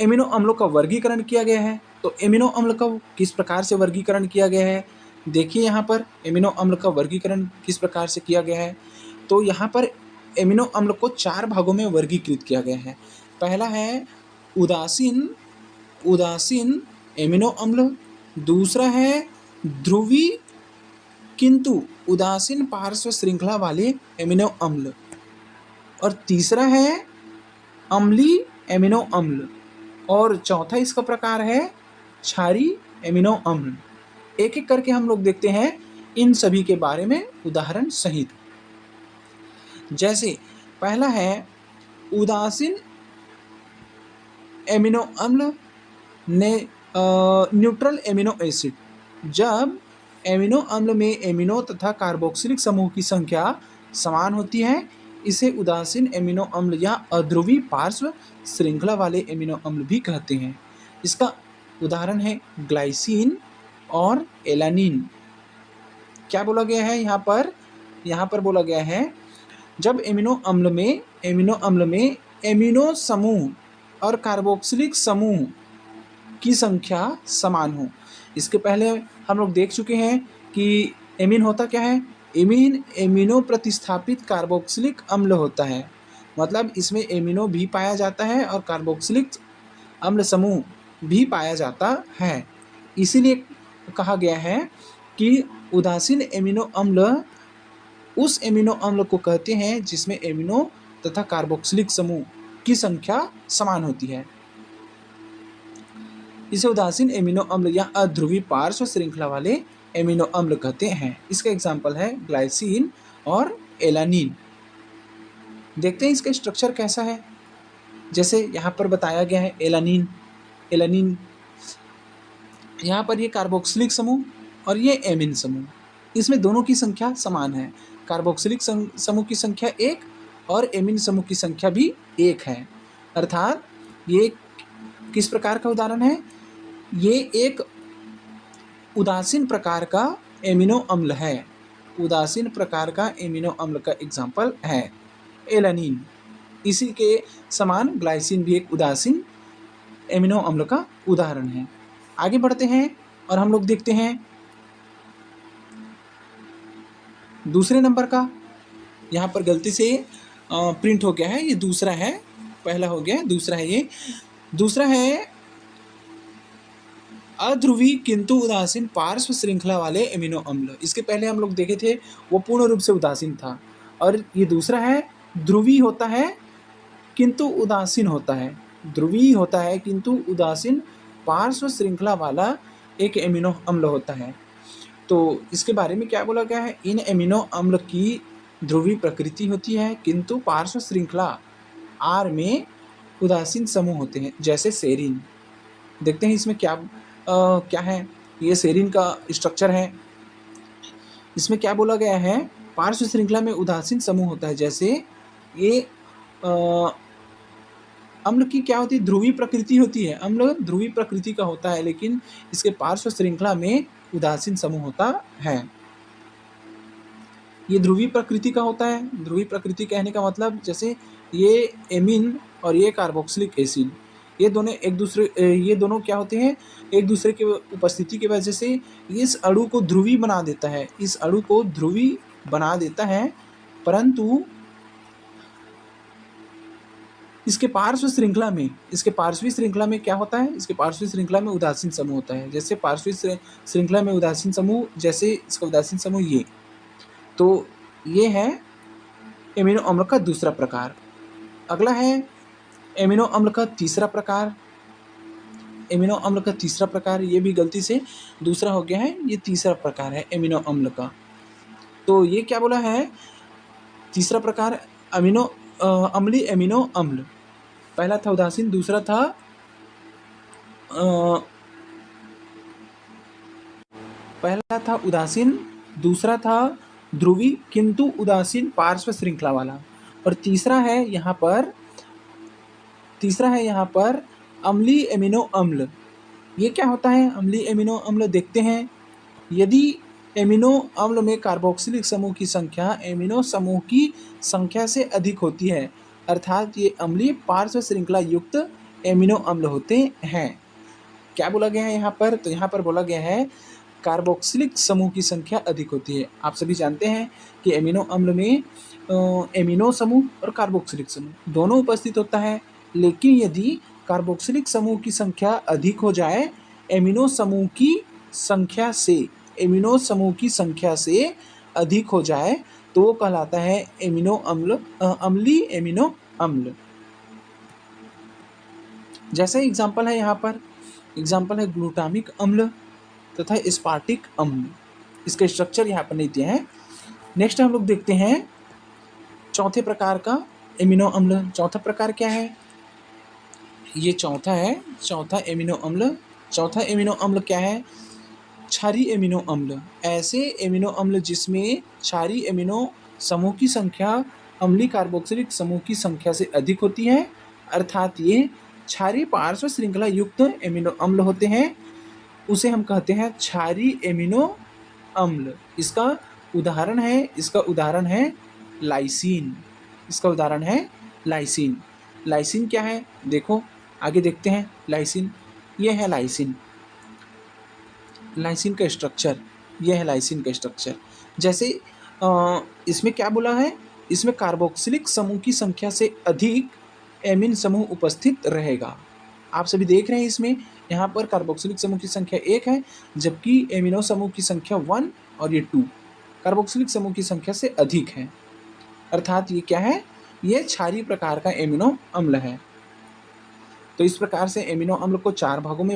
Amino अम्लों का वर्गीकरण किया गया है। तो एमिनो अम्ल का किस प्रकार से वर्गीकरण किया गया है, देखिए यहाँ पर एमिनो अम्ल का वर्गीकरण किस प्रकार से किया गया है। तो यहाँ पर एमिनो अम्ल को 4 भागों में वर्गीकृत किया गया है। पहला है उदासीन एमिनो अम्ल, दूसरा है ध्रुवी किंतु उदासीन पार्श्व श्रृंखला वाले एमिनो अम्ल, और तीसरा है अम्लीय एमिनो अम्ल, और चौथा इसका प्रकार है क्षारीय एमिनो अम्ल। एक एक करके हम लोग देखते हैं इन सभी के बारे में उदाहरण सहित। जैसे पहला है उदासीन एमिनो अम्ल ने न्यूट्रल एमिनो एसिड। जब एमिनो अम्ल में एमिनो तथा कार्बोक्सिलिक समूह की संख्या समान होती है, इसे उदासीन एमिनो अम्ल या अध्रुवी पार्श्व श्रृंखला वाले एमिनो अम्ल भी कहते हैं। इसका उदाहरण है ग्लाइसिन और एलानिन। क्या बोला गया है यहाँ पर बोला गया है जब एमिनो अम्ल में एमिनो समूह और कार्बोक्सिलिक समूह की संख्या समान हो। इसके पहले हम लोग देख चुके हैं कि एमीन होता क्या है। एमीन एमिनो प्रतिस्थापित कार्बोक्सिलिक अम्ल होता है, मतलब इसमें एमिनो भी पाया जाता है और कार्बोक्सिलिक अम्ल समूह भी पाया जाता है। इसीलिए कहा गया है कि उदासीन एमिनो अम्ल उस एमिनो अम्ल को कहते हैं जिसमें एमिनो तथा कार्बोक्सिलिक समूह की संख्या समान होती है। इसे उदासीन एमिनो अम्ल या अध्रुवी पार्श्व श्रृंखला वाले एमिनो अम्ल कहते हैं। इसका एग्जाम्पल है ग्लाइसिन और एलानिन। देखते हैं इसका स्ट्रक्चर कैसा है। जैसे यहाँ पर बताया गया है एलानिन यहाँ पर ये कार्बोक्सिलिक समूह और ये एमिन समूह, इसमें दोनों की संख्या समान है। कार्बोक्सिलिक समूह की संख्या 1 और एमिन समूह की संख्या भी 1 है। अर्थात ये किस प्रकार का उदाहरण है, ये एक उदासीन प्रकार का एमिनो अम्ल है। उदासीन प्रकार का एमिनो अम्ल का एग्जाम्पल है एलानिन। इसी के समान ग्लाइसिन भी एक उदासीन एमिनो अम्ल का उदाहरण है। आगे बढ़ते हैं और हम लोग देखते हैं दूसरे नंबर का। यहाँ पर गलती से प्रिंट हो गया है, ये दूसरा है, पहला हो गया, दूसरा है ये। दूसरा है अध्रुवी किंतु उदासीन पार्श्व श्रृंखला वाले एमिनो अम्ल। इसके पहले हम लोग देखे थे वो पूर्ण रूप से उदासीन था, और ये दूसरा है ध्रुवी होता है किंतु उदासीन होता है। ध्रुवी होता है किंतु उदासीन पार्श्व श्रृंखला वाला एक एमिनो अम्ल होता है। तो इसके बारे में क्या बोला गया है, इन एमिनो अम्ल की ध्रुवी प्रकृति होती है किंतु पार्श्व श्रृंखला आर में उदासीन समूह होते हैं, जैसे सेरीन। देखते हैं इसमें क्या है। ये सेरीन का स्ट्रक्चर है। इसमें क्या बोला गया है, पार्श्व श्रृंखला में उदासीन समूह होता है। जैसे ये अम्ल की क्या होती है, ध्रुवी प्रकृति होती है। अम्ल ध्रुवी प्रकृति का होता है, लेकिन इसके पार्श्व श्रृंखला में उदासीन समूह होता है। ये ध्रुवी प्रकृति का होता है। ध्रुवी प्रकृति कहने का मतलब जैसे ये एमीन और ये कार्बोक्सिलिक एसिड, ये दोनों क्या होते हैं, एक दूसरे के उपस्थिति की वजह से इस अणु को ध्रुवी बना देता है, इस अणु को ध्रुवी बना देता है। परंतु इसके पार्श्वी श्रृंखला में क्या होता है, इसके पार्श्वी श्रृंखला में उदासीन समूह होता है। जैसे पार्श्वी श्रृंखला में उदासीन समूह, जैसे इसका उदासीन समूह ये, तो ये है एमिनो अम्ल का दूसरा प्रकार। अगला है एमिनो अम्ल का तीसरा प्रकार। एमिनो अम्ल का तीसरा प्रकार, ये भी गलती से दूसरा हो गया है, ये तीसरा प्रकार है एमिनो अम्ल का। तो ये क्या बोला है, तीसरा प्रकार अम्लीय एमिनो अम्ल। पहला था उदासीन, दूसरा था उदासीन, दूसरा था ध्रुवी किंतु उदासीन पार्श्व श्रृंखला वाला, और तीसरा है यहाँ पर अम्लीय एमिनो अम्ल। ये क्या होता है अम्लीय एमिनो अम्ल, देखते हैं। यदि एमिनो अम्ल में कार्बोक्सिलिक समूह की संख्या एमिनो समूह की संख्या से अधिक होती है, अर्थात ये अम्लीय पार्श्व श्रृंखला युक्त एमिनो अम्ल होते हैं। क्या बोला गया है यहाँ पर? तो यहाँ पर बोला गया है कार्बोक्सिलिक समूह की संख्या अधिक होती है। आप सभी जानते हैं कि एमिनो अम्ल में एमिनो समूह और कार्बोक्सिलिक समूह दोनों उपस्थित होता है, लेकिन यदि कार्बोक्सिलिक समूह की संख्या अधिक हो जाए एमिनो समूह की संख्या से, एमिनो समूह की संख्या से अधिक हो जाए तो वो कहलाता है एमिनो अम्ल, अम्लीय एमिनो अम्ल। जैसे एग्जाम्पल है यहाँ पर, एग्जाम्पल है ग्लूटामिक अम्ल तथा एस्पार्टिक अम्ल। इसका स्ट्रक्चर यहाँ पर नहीं दिया है। नेक्स्ट हम लोग देखते हैं चौथे प्रकार का एमिनो अम्ल। चौथा प्रकार क्या है? ये चौथा है, चौथा एमिनो अम्ल। चौथा एमिनो अम्ल क्या है? क्षारीय एमिनो अम्ल। ऐसे एमिनो अम्ल जिसमें क्षारीय एमिनो समूह की संख्या अम्लीय कार्बोक्सिलिक समूह की संख्या से अधिक होती है, अर्थात ये क्षारीय पार्श्व श्रृंखला युक्त एमिनो अम्ल होते हैं, उसे हम कहते हैं क्षारीय एमिनो अम्ल। इसका उदाहरण है लाइसिन। इसका उदाहरण है लाइसिन। लाइसिन क्या है? देखो आगे देखते हैं। लाइसिन, ये है लाइसिन। लाइसिन का स्ट्रक्चर, यह है लाइसिन का स्ट्रक्चर। जैसे इसमें क्या बोला है? इसमें कार्बोक्सिलिक समूह की संख्या से अधिक एमिन समूह उपस्थित रहेगा। आप सभी देख रहे हैं इसमें, यहाँ पर कार्बोक्सिलिक समूह की संख्या 1 है, जबकि एमिनो समूह की संख्या 1 और ये 2 कार्बोक्सिलिक समूह की संख्या से अधिक है, अर्थात ये क्या है? ये क्षारीय प्रकार का एमिनो अम्ल है। तो इस प्रकार से एमिनो अम्ल को 4 भागों में